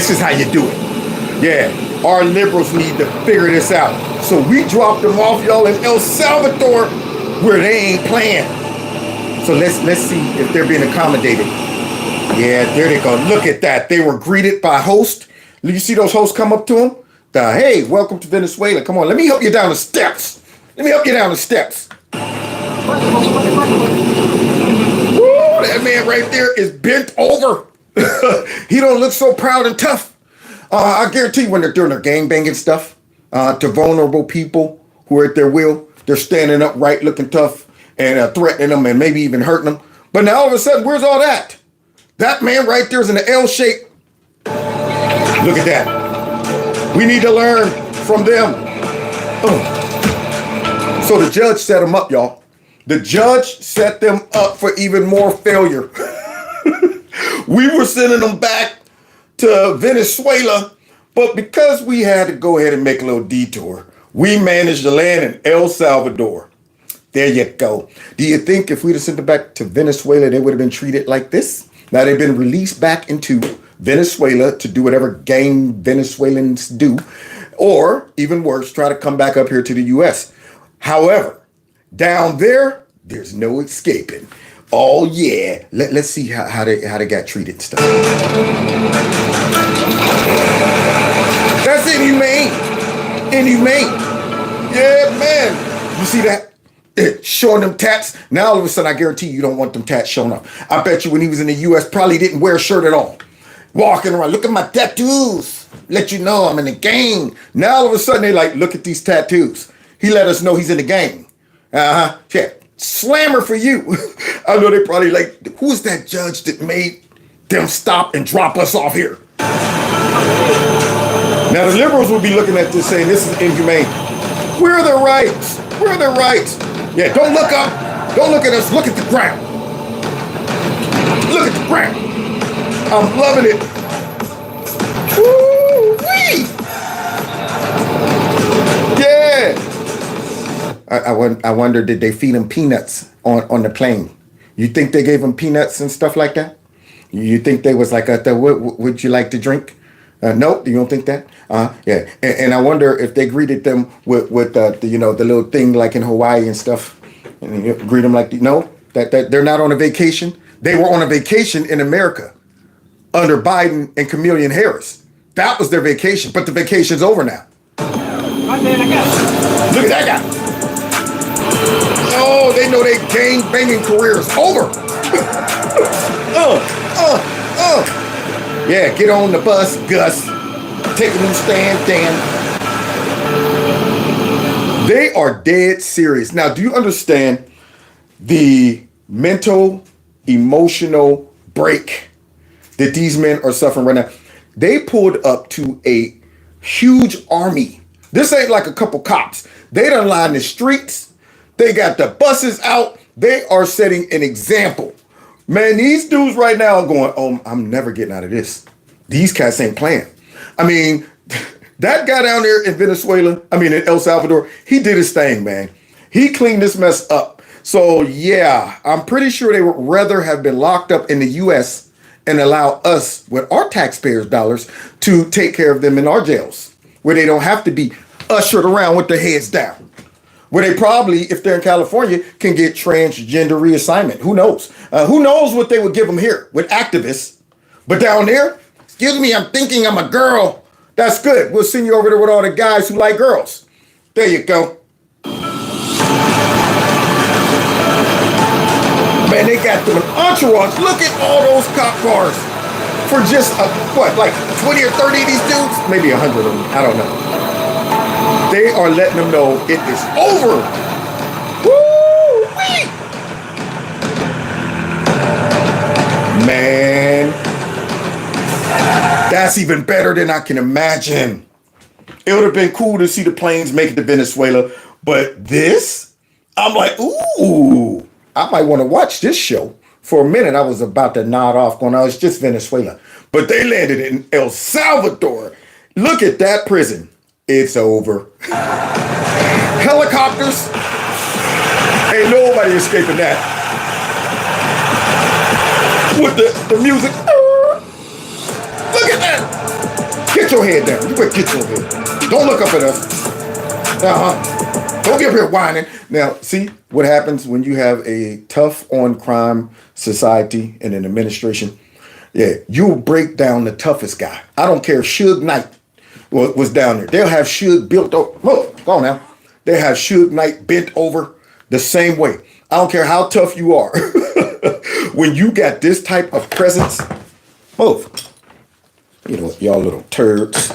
This is how you do it. Yeah, our liberals need to figure this out. So we dropped them off, y'all, in El Salvador, where they ain't playing. So let's see if they're being accommodated. Yeah, there they go. Look at that. They were greeted by hosts. You see those hosts come up to them? Hey, welcome to Venezuela. Come on, let me help you down the steps. Let me help you down the steps. Woo, that man right there is bent over. He don't look so proud and tough. I guarantee you when they're doing their gangbanging stuff to vulnerable people who are at their will, they're standing upright, looking tough, and threatening them and maybe even hurting them. But now all of a sudden, where's all that? That man right there is in the L shape. Look at that. We need to learn from them. So the judge set them up, y'all. The judge set them up for even more failure. We were sending them back to Venezuela, but because we had to go ahead and make a little detour, we managed to land in El Salvador. There you go. Do you think if we'd have sent them back to Venezuela, they would have been treated like this? Now they've been released back into Venezuela to do whatever gang Venezuelans do, or even worse, try to come back up here to the US. However, down there, there's no escaping. Oh yeah, let's see how they got treated and stuff. That's inhumane. Inhumane. Yeah, man. You see that? Showing them tats. Now all of a sudden, I guarantee you don't want them tats showing up. I bet you when he was in the US, probably didn't wear a shirt at all. Walking around, look at my tattoos. Let you know I'm in the gang. Now all of a sudden, they like, look at these tattoos. He let us know he's in the gang. Yeah. Slammer for you. I know they probably like, who's that judge that made them stop and drop us off here? Now the liberals will be looking at this saying this is inhumane. Where are their rights? Where are their rights? Yeah, don't look up. Don't look at us. Look at the ground. Look at the ground. I'm loving it. Woo-wee. Yeah. I wonder, did they feed them peanuts on the plane? You think they gave them peanuts and stuff like that? You think they was like, what would you like to drink? No, you don't think that? Yeah. And I wonder if they greeted them with the little thing like in Hawaii and stuff. And you greet them like, no, that they're not on a vacation. They were on a vacation in America under Biden and Chameleon Harris. That was their vacation, but the vacation's over now. Look at that guy. Oh, they know their gang banging career is over. Yeah, get on the bus, Gus. Take a new stand, Dan. They are dead serious. Now, do you understand the mental, emotional break that these men are suffering right now? They pulled up to a huge army. This ain't like a couple cops. They done lined the streets. They got the buses out. They are setting an example. Man, these dudes right now are going, oh, I'm never getting out of this. These cats ain't playing. I mean, that guy down there in Venezuela, in El Salvador, he did his thing, man. He cleaned this mess up. So, yeah, I'm pretty sure they would rather have been locked up in the U.S. and allow us, with our taxpayers' dollars, to take care of them in our jails, where they don't have to be ushered around with their heads down. Where they probably, if they're in California, can get transgender reassignment. Who knows? Who knows what they would give them here with activists. But down there, excuse me, I'm thinking I'm a girl. That's good. We'll send you over there with all the guys who like girls. There you go. Man, they got them an entourage. Look at all those cop cars. For just, like 20 or 30 of these dudes? Maybe 100 of them. I don't know. They are letting them know it is over. Woo-wee! Man, that's even better than I can imagine. It would have been cool to see the planes make it to Venezuela, but this, I'm like, ooh, I might want to watch this show. For a minute, I was about to nod off going, oh, it's just Venezuela. But they landed in El Salvador. Look at that prison. It's over. Helicopters. Ain't nobody escaping that. With the music. Look at that. Get your head down. You better get your head down. Don't look up at us. Don't get up here whining. Now, see what happens when you have a tough on crime society and an administration? Yeah, you'll break down the toughest guy. I don't care if Suge Knight was down there. They'll have Suge built over. Look, go on now. They have Suge Knight bent over the same way. I don't care how tough you are. When you got this type of presence, move. You know, y'all little turds.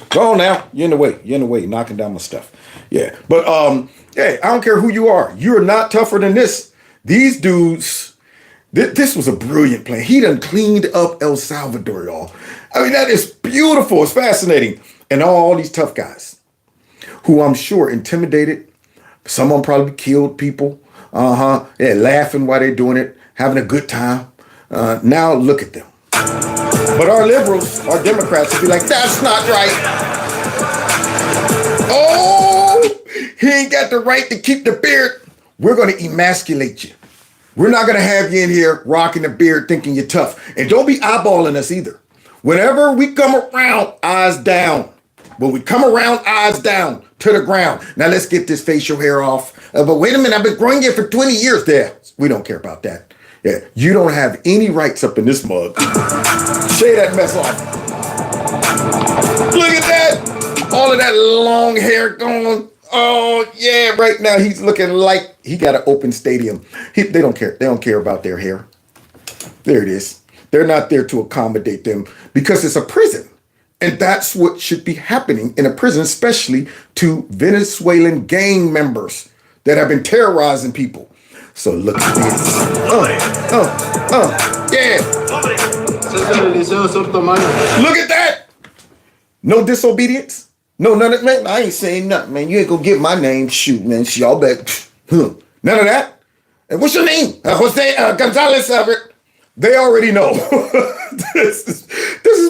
Go on now. You're in the way. You're in the way. Knocking down my stuff. Yeah. But, hey, I don't care who you are. You're not tougher than this. These dudes, this was a brilliant plan. He done cleaned up El Salvador, y'all. I mean, that is beautiful. It's fascinating. And all these tough guys who I'm sure intimidated. Some of them probably killed people. They're laughing while they're doing it, having a good time. Now look at them. But our liberals, our Democrats will be like, that's not right. Oh, he ain't got the right to keep the beard. We're going to emasculate you. We're not going to have you in here rocking the beard thinking you're tough. And don't be eyeballing us either. Whenever we come around, eyes down. When we come around, eyes down to the ground. Now let's get this facial hair off. But wait a minute, I've been growing it for 20 years there. We don't care about that. Yeah, you don't have any rights up in this mug. Shave that mess off. Look at that. All of that long hair going. Oh, yeah, right now he's looking like he got an open stadium. They don't care. They don't care about their hair. There it is. They're not there to accommodate them because it's a prison. And that's what should be happening in a prison, especially to Venezuelan gang members that have been terrorizing people. So look at this. Yeah. Look at that. No disobedience. No, none of that. Man, I ain't saying nothing, man. You ain't gonna get my name. Shoot, man. Y'all bet. None of that. And what's your name? Jose Gonzalez. They already know. This is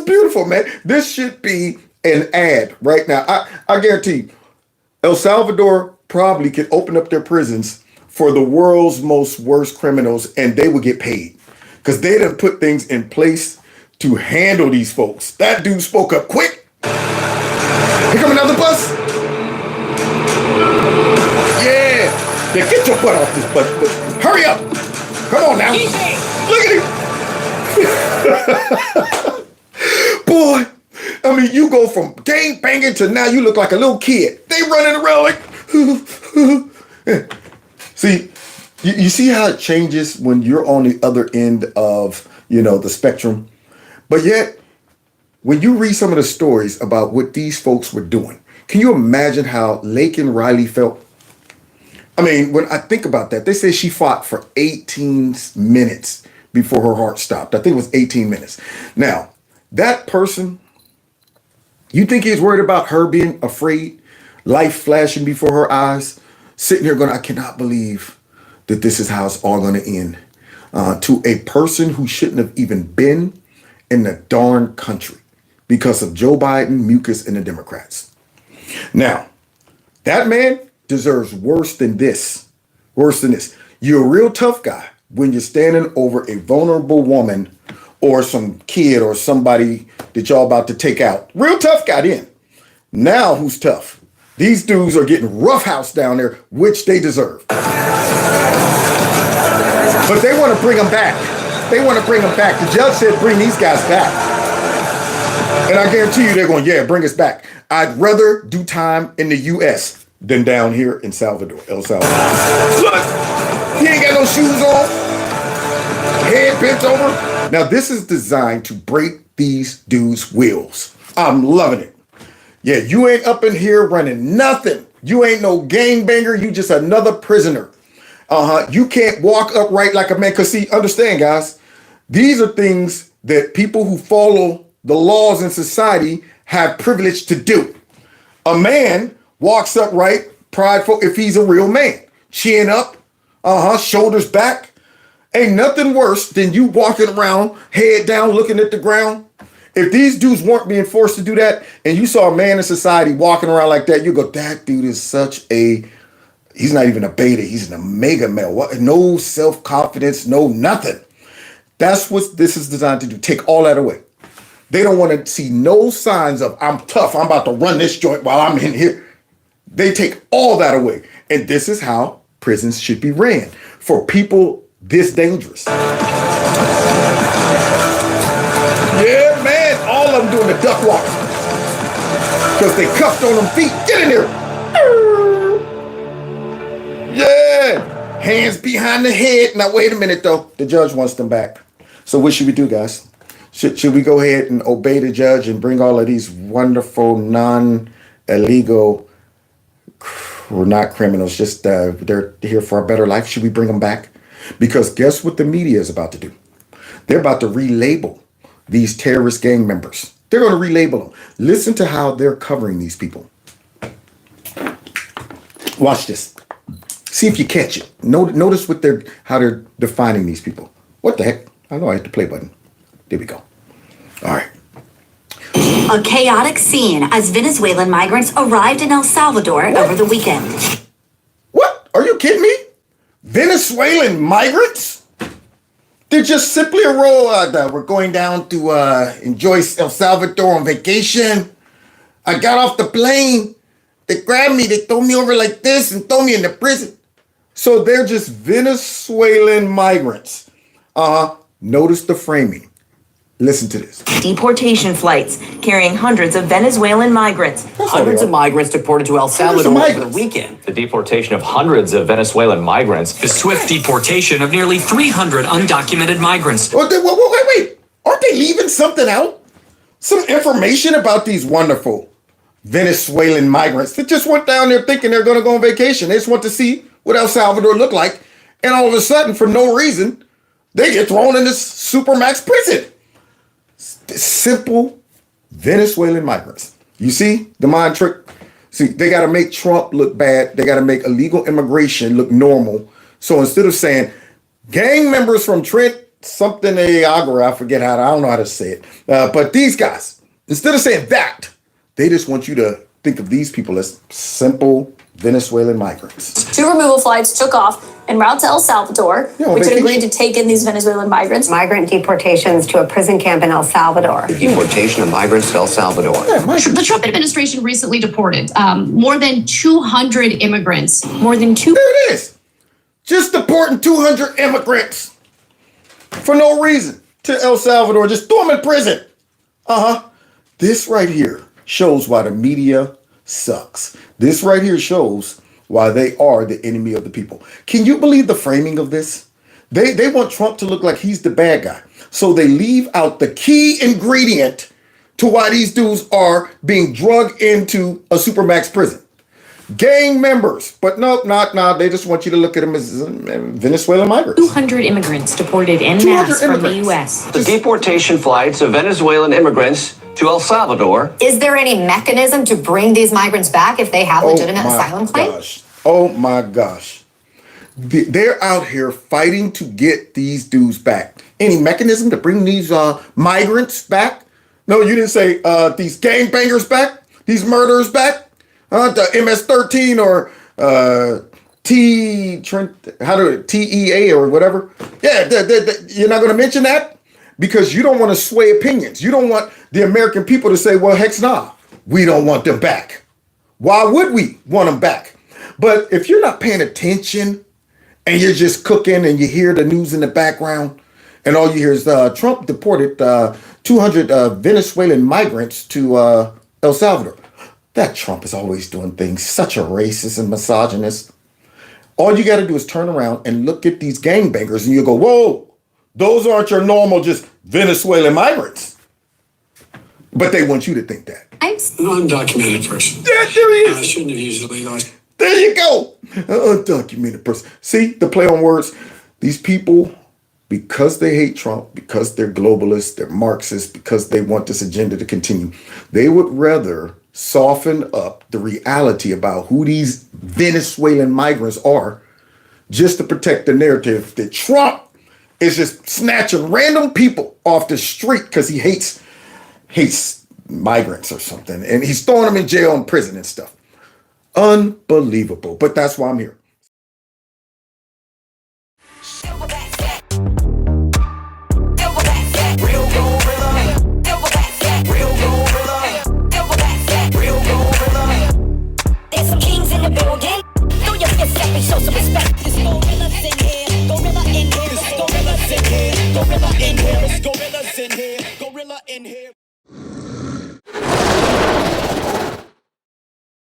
beautiful, man. This should be an ad right now. I guarantee you, El Salvador probably could open up their prisons for the world's most worst criminals, and they would get paid because they done put things in place to handle these folks. That dude spoke up quick. Here come another bus. Yeah. Yeah, get your butt off this bus. Hurry up. Come on now. Look at him. Boy, I mean, you go from gang banging to now you look like a little kid. They running around like, see, you see how it changes when you're on the other end of, the spectrum. But yet, when you read some of the stories about what these folks were doing, can you imagine how Laken Riley felt? I mean, when I think about that, they say she fought for 18 minutes before her heart stopped. I think it was 18 minutes. Now, that person, you think he's worried about her being afraid, life flashing before her eyes, sitting here going, I cannot believe that this is how it's all going to end. To a person who shouldn't have even been in the darn country because of Joe Biden, mucus, and the Democrats. Now, that man deserves worse than this. Worse than this. You're a real tough guy when you're standing over a vulnerable woman or some kid or somebody that y'all about to take out. Real tough guy then. Now who's tough? These dudes are getting roughhouse down there, which they deserve. But they want to bring them back. They want to bring them back. The judge said bring these guys back. And I guarantee you they're going, yeah, bring us back. I'd rather do time in the U.S. than down here in Salvador, El Salvador. Look, he ain't got no shoes on. Head bent over. Now, this is designed to break these dudes' wheels. I'm loving it. Yeah, you ain't up in here running nothing. You ain't no gangbanger. You just another prisoner. You can't walk upright like a man. Because see, understand, guys, these are things that people who follow the laws in society have privilege to do. A man walks upright, prideful, if he's a real man. Chin up, shoulders back. Ain't nothing worse than you walking around, head down, looking at the ground. If these dudes weren't being forced to do that, and you saw a man in society walking around like that, you go, that dude is he's not even a beta, he's an omega male. What? No self-confidence, no nothing. That's what this is designed to do. Take all that away. They don't want to see no signs of, I'm tough, I'm about to run this joint while I'm in here. They take all that away. And this is how prisons should be ran for people this dangerous. Yeah, man, all of them doing the duck walk. Because they cuffed on them feet. Get in there. Yeah. Hands behind the head. Now, wait a minute, though. The judge wants them back. So what should we do, guys? Should we go ahead and obey the judge and bring all of these wonderful, non-illegal, or not criminals, just they're here for a better life? Should we bring them back? Because guess what the media is about to do? They're about to relabel these terrorist gang members. They're going to relabel them. Listen to how they're covering these people. Watch this. See if you catch it. Notice how they're defining these people. What the heck? I know I hit the play button. There we go. All right. A chaotic scene as Venezuelan migrants arrived in El Salvador over the weekend. What? Are you kidding me? Venezuelan migrants? They're just simply a roll. We're going down to enjoy El Salvador on vacation. I got off the plane. They grabbed me. They threw me over like this and threw me in the prison. So they're just Venezuelan migrants. Notice the framing. Listen to this. Deportation flights carrying hundreds of Venezuelan migrants. Hundreds of migrants deported to El Salvador over the weekend. The deportation of hundreds of Venezuelan migrants. The swift deportation of nearly 300 undocumented migrants. Wait. Aren't they leaving something out? Some information about these wonderful Venezuelan migrants that just went down there thinking they're going to go on vacation. They just want to see what El Salvador looked like. And all of a sudden, for no reason, they get thrown in this supermax prison. Simple Venezuelan migrants. You see the mind trick? See, they got to make Trump look bad. They got to make illegal immigration look normal. So instead of saying gang members from Trent something Agora, I forget I don't know how to say it. But these guys, instead of saying that, they just want you to think of these people as simple Venezuelan migrants. 2 removal flights took off en route to El Salvador, which had agreed to take in these Venezuelan migrants. Migrant deportations to a prison camp in El Salvador. The deportation of migrants to El Salvador. The Trump administration recently deported more than 200 immigrants. There it is. Just deporting 200 immigrants for no reason to El Salvador. Just throw them in prison. This right here shows why the media sucks. This right here shows why they are the enemy of the people. Can you believe the framing of this? They want Trump to look like he's the bad guy. So they leave out the key ingredient to why these dudes are being drugged into a supermax prison. Gang members. But nope, not. They just want you to look at them as Venezuelan migrants. 200 immigrants deported en masse from the U.S. The deportation flights of Venezuelan immigrants to El Salvador. Is there any mechanism to bring these migrants back if they have legitimate asylum claims? Oh my gosh. They're out here fighting to get these dudes back. Any mechanism to bring these migrants back? No, you didn't say these gangbangers back? These murderers back? The MS-13 or TEA or whatever? Yeah, you're not going to mention that? Because you don't want to sway opinions. You don't want the American people to say, well, heck nah, we don't want them back. Why would we want them back? But if you're not paying attention and you're just cooking and you hear the news in the background and all you hear is Trump deported 200 Venezuelan migrants to El Salvador. That Trump is always doing things, such a racist and misogynist. All you got to do is turn around and look at these gangbangers and you go, whoa, those aren't your normal just Venezuelan migrants. But they want you to think that. I'm an undocumented person. Yeah, there he is. I shouldn't have used illegal. There you go. An undocumented person. See the play on words? These people, because they hate Trump, because they're globalists, they're Marxists, because they want this agenda to continue, they would rather soften up the reality about who these Venezuelan migrants are just to protect the narrative that Trump is just snatching random people off the street because he hates migrants or something. And he's throwing them in jail and prison and stuff. Unbelievable. But that's why I'm here. me show some respect. This gorillas in here, gorilla in here, gorillas in here, gorilla in here, gorillas in here, gorilla in here.